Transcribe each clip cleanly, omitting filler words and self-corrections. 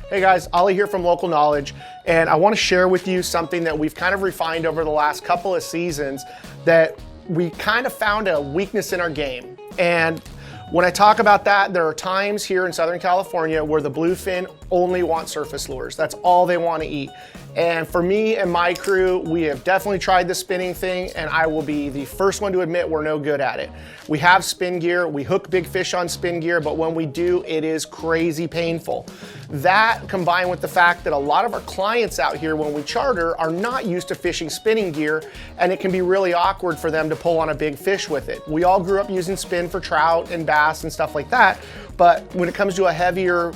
Hey guys, Ali here from Local Knowledge, and I want to share with you something that we've kind of refined over the last couple of seasons that we kind of found a weakness in our game. And when I talk about that, there are times here in Southern California where the bluefin only want surface lures. That's all they want to eat. And for me and my crew, we have definitely tried the spinning thing, and I will be the first one to admit we're no good at it. We have spin gear, we hook big fish on spin gear, but when we do, it is crazy painful. That combined with the fact that a lot of our clients out here when we charter are not used to fishing spinning gear, and it can be really awkward for them to pull on a big fish with it. We all grew up using spin for trout and bass and stuff like that, but when it comes to a heavier,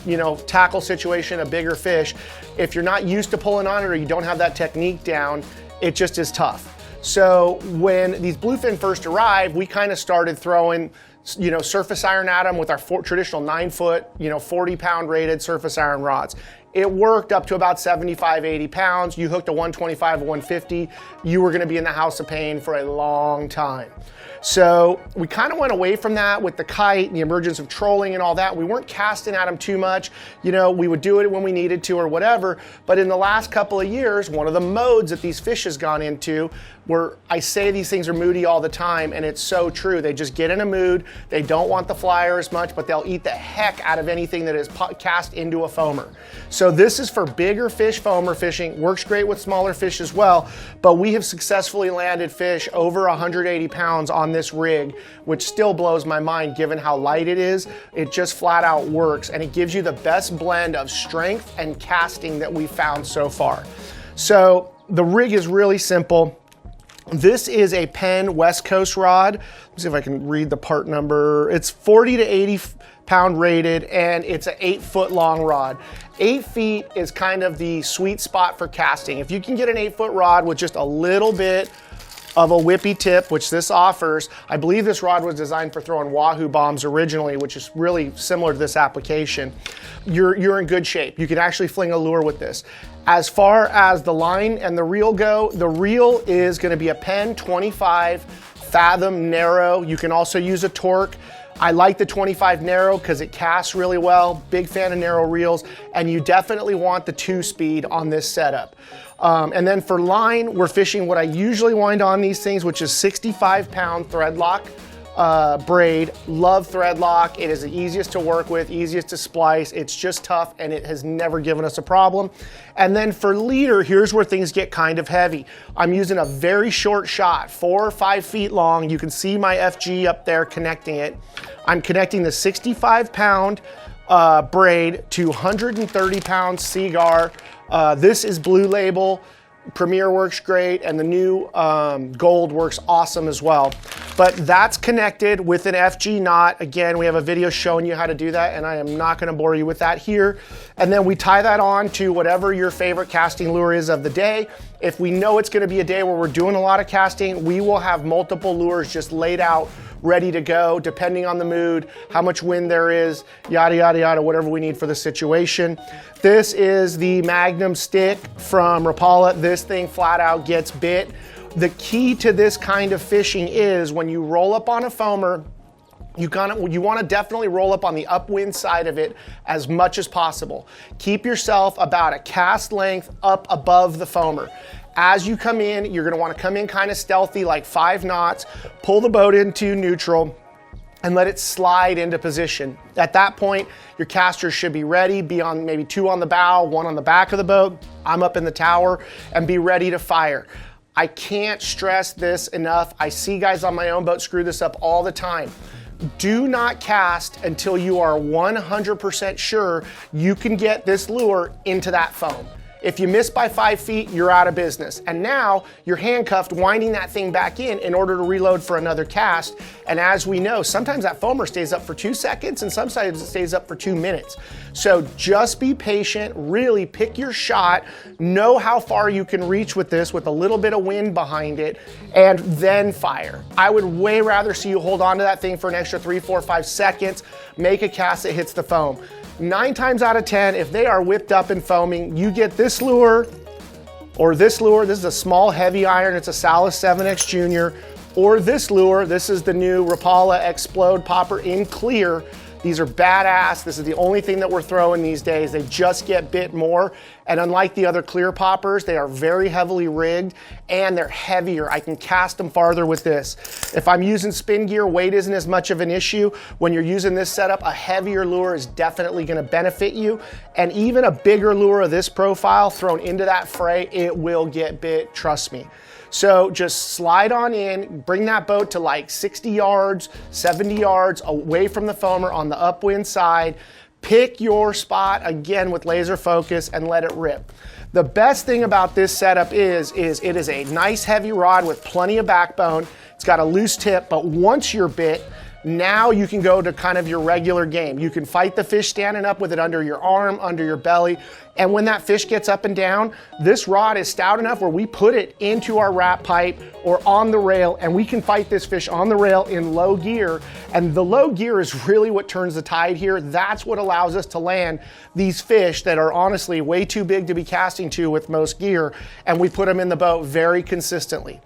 tackle situation, a bigger fish, if you're not used to pulling on it or you don't have that technique down, it just is tough. So when these bluefin first arrived, we kind of started throwing surface iron at them with our traditional 9-foot, 40-pound rated surface iron rods. It worked up to about 75, 80 pounds. You hooked a 125, a 150, you were gonna be in the house of pain for a long time. So we kind of went away from that with the kite and the emergence of trolling and all that. We weren't casting at them too much. We would do it when we needed to or whatever. But in the last couple of years, one of the modes that these fish has gone into, where I say these things are moody all the time, and it's so true. They just get in a mood. They don't want the flyer as much, but they'll eat the heck out of anything that is cast into a foamer. So this is for bigger fish foamer fishing. Works great with smaller fish as well, but we have successfully landed fish over 180 pounds on this rig, which still blows my mind given how light it is. It just flat out works, and it gives you the best blend of strength and casting that we've found so far. So the rig is really simple. This is a Penn West Coast rod. Let's see if I can read the part number. It's 40 to 80 pound rated, and it's an 8-foot long rod. 8 feet is kind of the sweet spot for casting. If you can get an 8-foot rod with just a little bit of a whippy tip, which this offers. I believe this rod was designed for throwing wahoo bombs originally, which is really similar to this application. You're in good shape. You can actually fling a lure with this. As far as the line and the reel go, the reel is going to be a Penn 25 fathom narrow. You can also use a torque. I like the 25 narrow because it casts really well. Big fan of narrow reels, and you definitely want the 2-speed on this setup. And then for line, we're fishing what I usually wind on these things, which is 65-pound thread lock braid. Love thread lock. It is the easiest to work with, easiest to splice. It's just tough, and it has never given us a problem. And then for leader, here's where things get kind of heavy. I'm using a very short shot, 4 or 5 feet long. You can see my FG up there connecting it. I'm connecting the 65-pound braid to 130-pound Seagar. This is Blue Label. Premier works great, and the new Gold works awesome as well. But that's connected with an FG knot. Again, we have a video showing you how to do that, and I am not going to bore you with that here. And then we tie that on to whatever your favorite casting lure is of the day. If we know it's going to be a day where we're doing a lot of casting, we will have multiple lures just laid out, ready to go, depending on the mood, how much wind there is, yada, yada, yada, whatever we need for the situation. This is the Magnum stick from Rapala. This thing flat out gets bit. The key to this kind of fishing is when you roll up on a foamer, you want to definitely roll up on the upwind side of it as much as possible. Keep yourself about a cast length up above the foamer. As you come in, you're going to want to come in kind of stealthy, like 5 knots, pull the boat into neutral, and let it slide into position. At that point, your casters should be ready, be on maybe 2 on the bow, 1 on the back of the boat. I'm up in the tower, and be ready to fire. I can't stress this enough. I see guys on my own boat screw this up all the time. Do not cast until you are 100% sure you can get this lure into that foam. If you miss by 5 feet, you're out of business. And now you're handcuffed, winding that thing back in order to reload for another cast. And as we know, sometimes that foamer stays up for 2 seconds and sometimes it stays up for 2 minutes. So just be patient, really pick your shot, know how far you can reach with this with a little bit of wind behind it, and then fire. I would way rather see you hold on to that thing for an extra 3, 4, 5 seconds, make a cast that hits the foam. 9 times out of 10, if they are whipped up and foaming, you get this lure or this lure. This is a small heavy iron. It's a Salas 7X Junior. Or this lure. This is the new Rapala Explode Popper in clear. These are badass. This is the only thing that we're throwing these days. They just get bit more. And unlike the other clear poppers, they are very heavily rigged and they're heavier. I can cast them farther with this. If I'm using spin gear, weight isn't as much of an issue. When you're using this setup, a heavier lure is definitely gonna benefit you. And even a bigger lure of this profile thrown into that fray, it will get bit, trust me. So just slide on in, bring that boat to like 60 yards, 70 yards away from the foamer on the upwind side. Pick your spot again with laser focus and let it rip. The best thing about this setup is it is a nice heavy rod with plenty of backbone. It's got a loose tip, but once you're bit, now you can go to kind of your regular game. You can fight the fish standing up with it under your arm, under your belly. And when that fish gets up and down, this rod is stout enough where we put it into our wrap pipe or on the rail, and we can fight this fish on the rail in low gear. And the low gear is really what turns the tide here. That's what allows us to land these fish that are honestly way too big to be casting to with most gear, and we put them in the boat very consistently.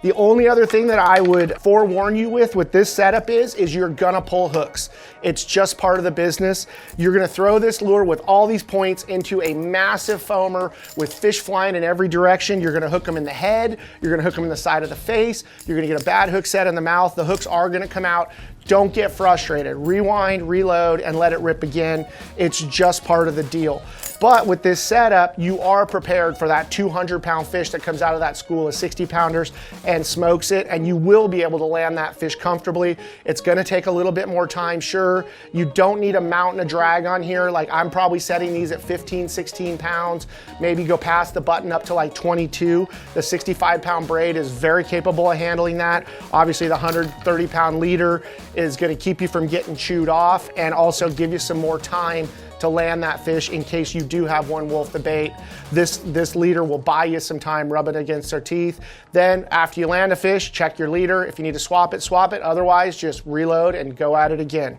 The only other thing that I would forewarn you with this setup is you're gonna pull hooks. It's just part of the business. You're gonna throw this lure with all these points into a massive foamer with fish flying in every direction. You're gonna hook them in the head, you're gonna hook them in the side of the face, you're gonna get a bad hook set in the mouth. The hooks are gonna come out. Don't get frustrated. Rewind, reload, and let it rip again. It's just part of the deal. But with this setup, you are prepared for that 200-pound fish that comes out of that school of 60-pounders and smokes it, and you will be able to land that fish comfortably. It's gonna take a little bit more time, sure. You don't need a mountain of drag on here. Like I'm probably setting these at 15, 16 pounds, maybe go past the button up to like 22. The 65-pound braid is very capable of handling that. Obviously the 130-pound leader is gonna keep you from getting chewed off and also give you some more time to land that fish in case you do have one wolf the bait. This leader will buy you some time, rub it against their teeth. Then after you land a fish, check your leader. If you need to swap it, swap it. Otherwise, just reload and go at it again.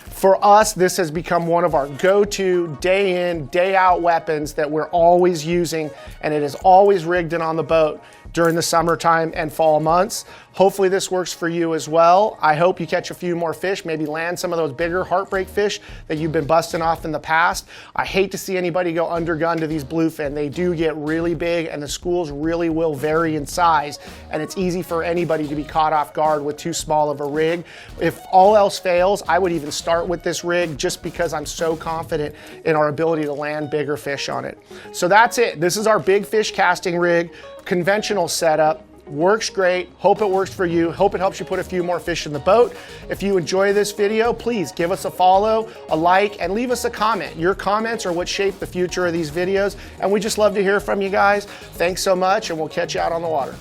For us, this has become one of our go-to day in, day out weapons that we're always using, and it is always rigged and on the boat during the summertime and fall months. Hopefully this works for you as well. I hope you catch a few more fish, maybe land some of those bigger heartbreak fish that you've been busting off in the past. I hate to see anybody go undergun to these bluefin. They do get really big and the schools really will vary in size, and it's easy for anybody to be caught off guard with too small of a rig. If all else fails, I would even start with this rig just because I'm so confident in our ability to land bigger fish on it. So that's it. This is our big fish casting rig, conventional setup. Works great. Hope it works for you. Hope it helps you put a few more fish in the boat. If you enjoy this video, please give us a follow, a like, and leave us a comment. Your comments are what shape the future of these videos, and we just love to hear from you guys. Thanks so much, and we'll catch you out on the water.